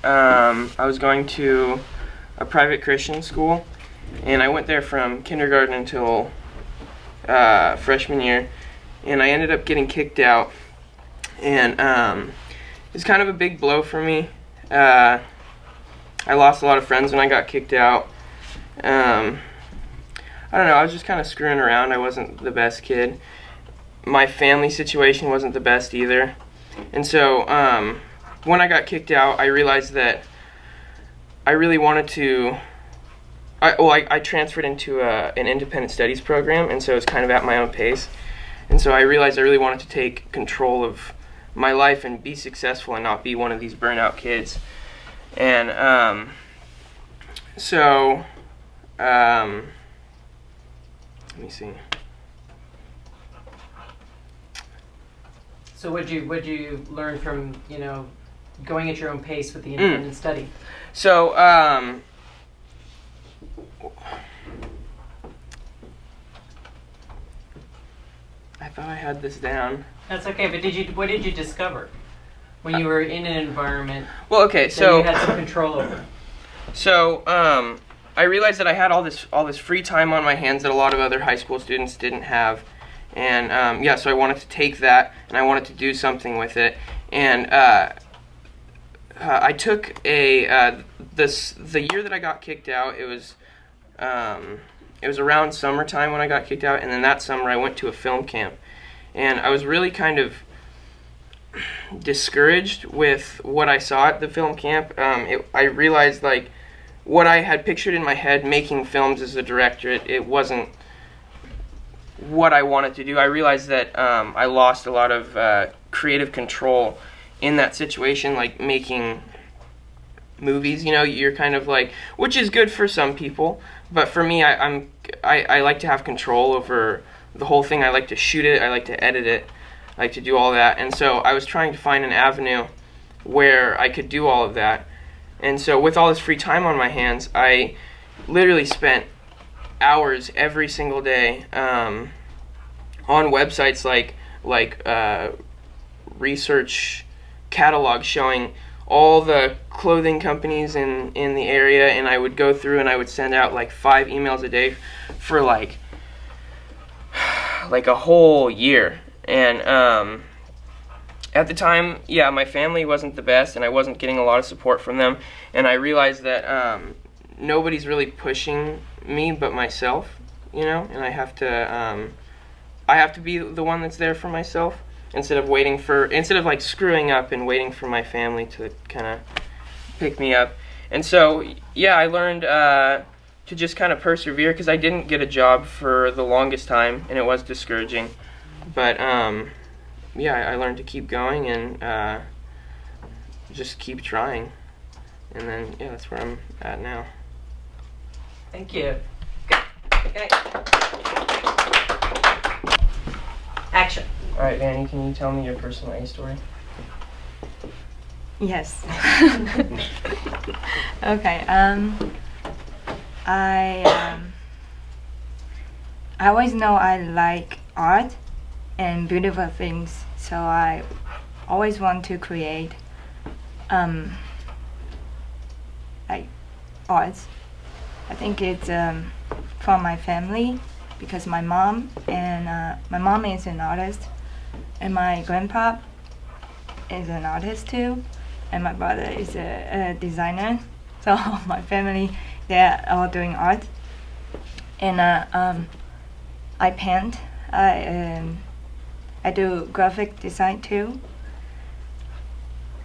I was going to a private Christian school, and I went there from kindergarten until freshman year, and I ended up getting kicked out, and it was kind of a big blow for me. I lost a lot of friends when I got kicked out. I don't know, I was just kind of screwing around. I wasn't the best kid. My family situation wasn't the best either. And so when I got kicked out, I realized that I really wanted to, I transferred into an independent studies program, and so it was kind of at my own pace. And so I realized I really wanted to take control of my life and be successful and not be one of these burnout kids. And let me see. So what'd you learn from, going at your own pace with the independent study? So I thought I had this down. That's okay, but what did you discover when you were in an environment that you had some control over? So I realized that I had all this free time on my hands that a lot of other high school students didn't have, and so I wanted to take that and I wanted to do something with it. And I took the year that I got kicked out. It was around summertime when I got kicked out, and then that summer I went to a film camp, and I was really kind of discouraged with what I saw at the film camp. I realized what I had pictured in my head making films as a director, it wasn't what I wanted to do. I realized that I lost a lot of creative control in that situation, like making movies. You're kind of which is good for some people, but for me, I like to have control over the whole thing. I like to shoot it, I like to edit it, I like to do all that. And so I was trying to find an avenue where I could do all of that. And so with all this free time on my hands, I literally spent hours every single day on websites like research catalogs showing all the clothing companies in the area, and I would go through and I would send out 5 emails a day for like a whole year. And at the time, my family wasn't the best, and I wasn't getting a lot of support from them. And I realized that nobody's really pushing me but myself, and I have to be the one that's there for myself instead of screwing up and waiting for my family to kind of pick me up. And so, I learned to just kind of persevere, because I didn't get a job for the longest time, and it was discouraging. But I learned to keep going and just keep trying. And then, that's where I'm at now. Thank you. Good. Okay. Action. All right, Vanny, can you tell me your personal A story? Yes. Okay. I always know I like art and beautiful things, so I always want to create arts. I think it's from my family, because my mom is an artist, and my grandpa is an artist too, and my brother is a designer. So my family, they're all doing art. And I paint. I do graphic design too,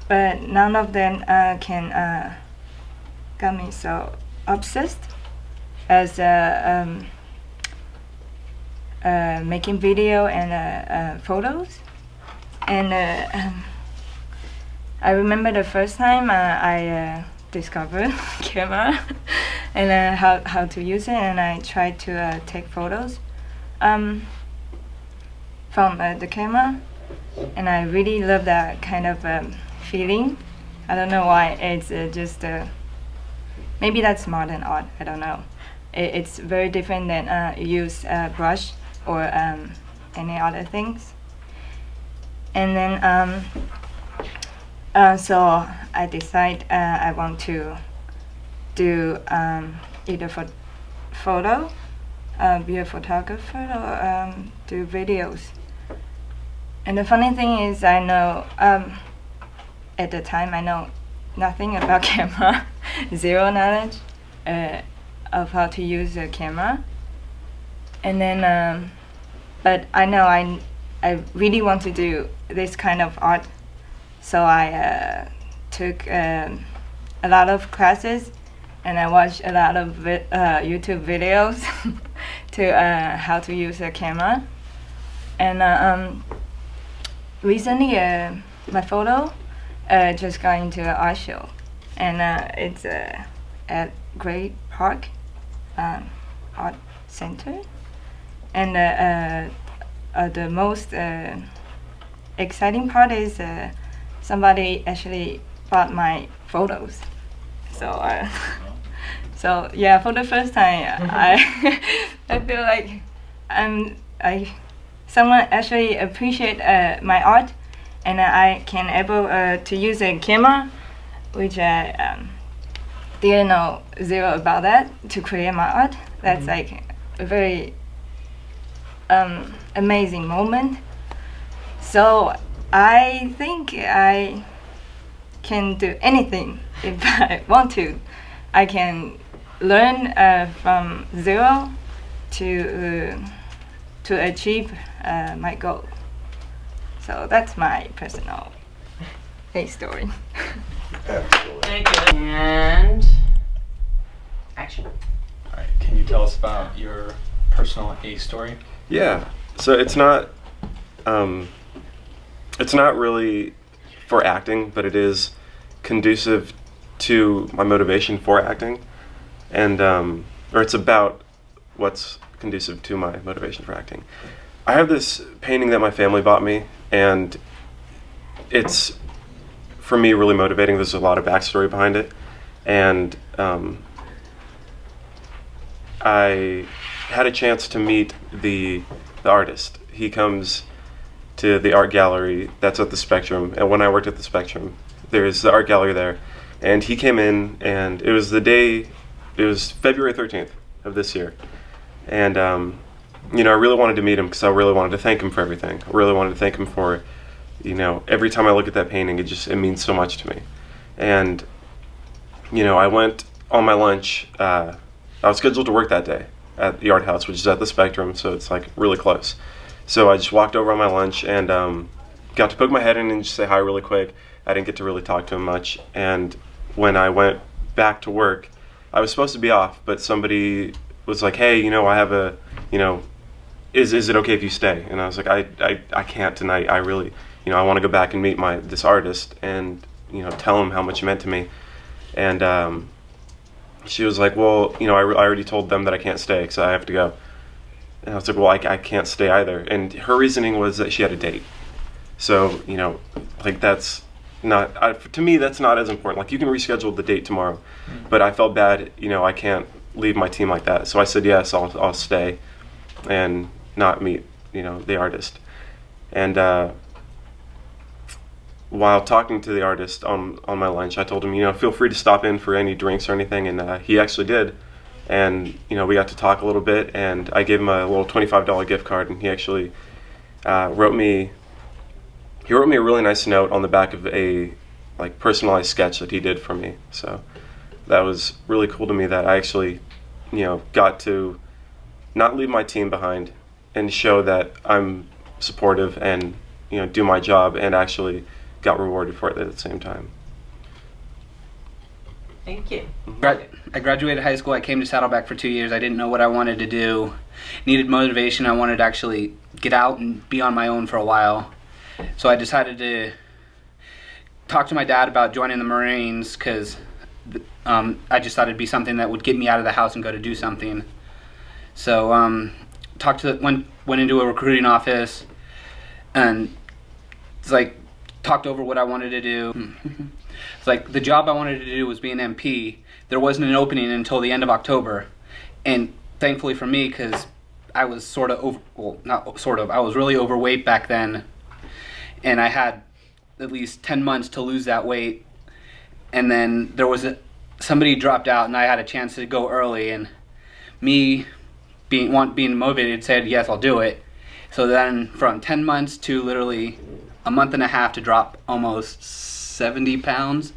but none of them can got me so obsessed as making video and photos. And I remember the first time I discovered camera and how to use it, and I tried to take photos from the camera, and I really love that kind of feeling. I don't know why. It's just maybe that's modern art. I don't know. It's very different than use brush or any other things. And then So I decide I want to do either for photo, be a photographer, or do videos. And the funny thing is, I know at the time I know nothing about camera, zero knowledge of how to use a camera. And then, but I know I really want to do this kind of art, so I took a lot of classes, and I watched a lot of YouTube videos to how to use a camera. And recently, my photo just got into an art show, and it's at Great Park Art Center. And the most exciting part is somebody actually bought my photos. So, so yeah, for the first time, I feel like someone actually appreciate my art, and I can able to use a camera, which I didn't know zero about that, to create my art. That's like a very amazing moment. So I think I can do anything if I want to. I can learn from zero to achieve my goal. So that's my personal story. Absolutely. Thank you. And action. All right, can you tell us about your personal A story? Yeah. So it's not really for acting, but it is conducive to my motivation for acting, and or it's about what's conducive to my motivation for acting. I have this painting that my family bought me, and it's, for me, really motivating. There's a lot of backstory behind it, and I had a chance to meet the artist. He comes to the art gallery that's at the Spectrum, and when I worked at the Spectrum, there's the art gallery there, and he came in, and it was February 13th of this year, and I really wanted to meet him because I really wanted to thank him for everything. I really wanted to thank him for, every time I look at that painting, it means so much to me. And I went on my lunch. I was scheduled to work that day at the art house, which is at the Spectrum, so it's like really close. So I just walked over on my lunch and got to poke my head in and just say hi really quick. I didn't get to really talk to him much. And when I went back to work, I was supposed to be off, but somebody was like, hey, I have a, is it okay if you stay? And I was like, I can't tonight. I really, I want to go back and meet this artist and, tell him how much it meant to me. And she was like, well, I already told them that I can't stay because I have to go. And I was like, well, I can't stay either. And her reasoning was that she had a date. So, that's not, to me, that's not as important. Like, you can reschedule the date tomorrow. But I felt bad, I can't leave my team like that. So I said, yes, I'll stay and not meet, the artist. And while talking to the artist on my lunch, I told him, feel free to stop in for any drinks or anything. And he actually did. And, we got to talk a little bit, and I gave him a little $25 gift card, and he actually wrote me a really nice note on the back of a personalized sketch that he did for me. So that was really cool to me that I actually, got to not leave my team behind and show that I'm supportive and, do my job, and actually got rewarded for it at the same time. Thank you. I graduated high school. I came to Saddleback for 2 years. I didn't know what I wanted to do. Needed motivation. I wanted to actually get out and be on my own for a while. So I decided to talk to my dad about joining the Marines because I just thought it'd be something that would get me out of the house and go to do something. So went into a recruiting office and talked over what I wanted to do. It's the job I wanted to do was be an MP. There wasn't an opening until the end of October, and thankfully for me, because I was I was really overweight back then, and I had at least 10 months to lose that weight. And then somebody dropped out and I had a chance to go early, and me being motivated said, yes, I'll do it. So then from 10 months to literally a month and a half to drop almost 70 pounds.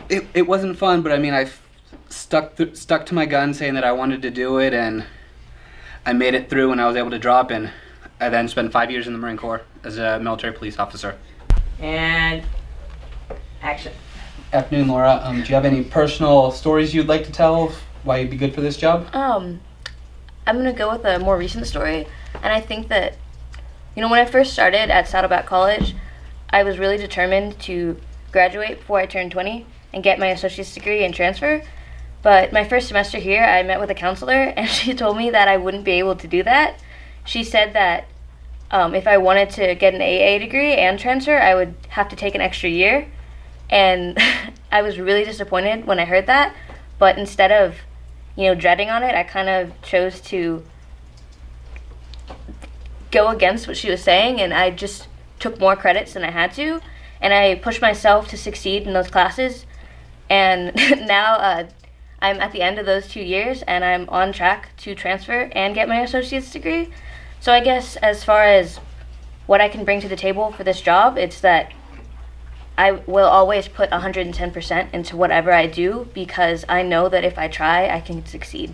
It wasn't fun, but I mean, I stuck to my gun saying that I wanted to do it, and I made it through and I was able to drop, and I then spent 5 years in the Marine Corps as a military police officer. And action. Afternoon, Laura. Do you have any personal stories you'd like to tell of why you'd be good for this job? I'm gonna go with a more recent story, and I think that, when I first started at Saddleback College, I was really determined to graduate before I turned 20 and get my associate's degree and transfer. But my first semester here, I met with a counselor, and she told me that I wouldn't be able to do that. She said that if I wanted to get an AA degree and transfer, I would have to take an extra year. And I was really disappointed when I heard that. But instead of, dreading on it, I kind of chose to go against what she was saying, and I just took more credits than I had to. And I pushed myself to succeed in those classes. And now I'm at the end of those 2 years, and I'm on track to transfer and get my associate's degree. So I guess as far as what I can bring to the table for this job, it's that I will always put 110% into whatever I do, because I know that if I try, I can succeed.